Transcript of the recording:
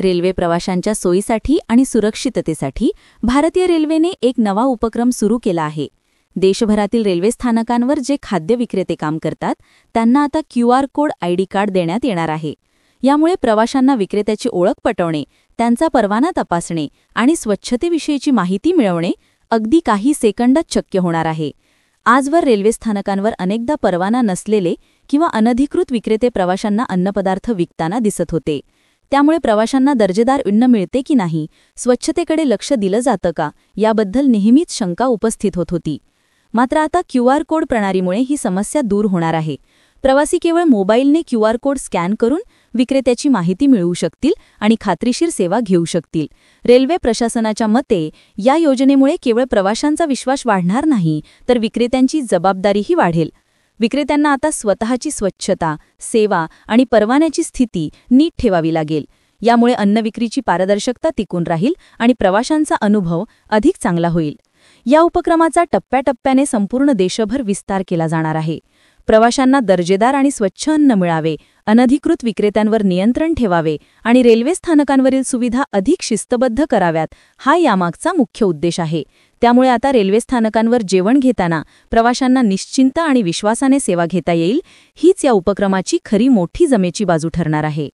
Railway प्रवाशांच्या सोयीसाठी आणि सुरक्षिततेसाठी भारतीय रेल्वेने एक नवा उपक्रम सुरू केला आहे. देशभरातील रेल्वे स्थानकांवर जे खाद्य विक्रेते काम करतात त्यांना आता QR कोड ID कार्ड देण्यात येणार आहे. यामुळे प्रवाशांना विक्रेत्याची ओळख पटवणे, त्यांचा परवाना तपासणे आणि स्वच्छतेविषयीची माहिती मिळवणे अगदी काही सेकंदात शक्य होणार आहे. आजवर रेल्वे स्थानकांवर अनेकदा परवाना नसलेले किंवा अनधिकृत विक्रेते प्रवाशांना अन्नपदार्थ विकताना दिसत होते. त्यामुळे प्रवाशांना दर्जेदार अन्न मिळते की नाही, स्वच्छतेकडे लक्ष दिलं जातं का, याबद्दल नेहमीच शंका उपस्थित होत होती. मात्र आता QR कोड प्रणालीमुळे ही समस्या दूर होणार आहे. प्रवासी केवळ मोबाईलने QR कोड स्कॅन करून विक्रेत्याची माहिती मिळवू शकतील आणि खात्रीशीर सेवा घेऊ शकतील. रेल्वे प्रशासनाच्या मते या योजनेमुळे केवळ प्रवाशांचा विश्वास वाढणार नाही, तर विक्रेत्यांची जबाबदारीही वाढेल. विक्रेत्यांना आता स्वतःची स्वच्छता, सेवा आणि परवान्याची स्थिती नीट ठेवावी लागेल. यामुळे अन्न विक्रीची पारदर्शकता टिकून राहील आणि प्रवाशांचा अनुभव अधिक चांगला होईल. या उपक्रमाचा टप्प्याटप्प्याने संपूर्ण देशभर विस्तार केला जाणार आहे. प्रवाशांना दर्जेदार आणि स्वच्छ अन्न मिळावे, अनधिकृत विक्रेत्यांवर नियंत्रण ठेवावे आणि रेल्वे स्थानकांवरील सुविधा अधिक शिस्तबद्ध कराव्यात, हा यामागचा मुख्य उद्देश आहे. त्यामुळे आता रेल्वे स्थानकांवर जेवण घेताना प्रवाशांना निश्चिंत आणि विश्वासाने सेवा घेता येईल. हीच या उपक्रमाची खरी मोठी जमेची बाजू ठरणार आहे.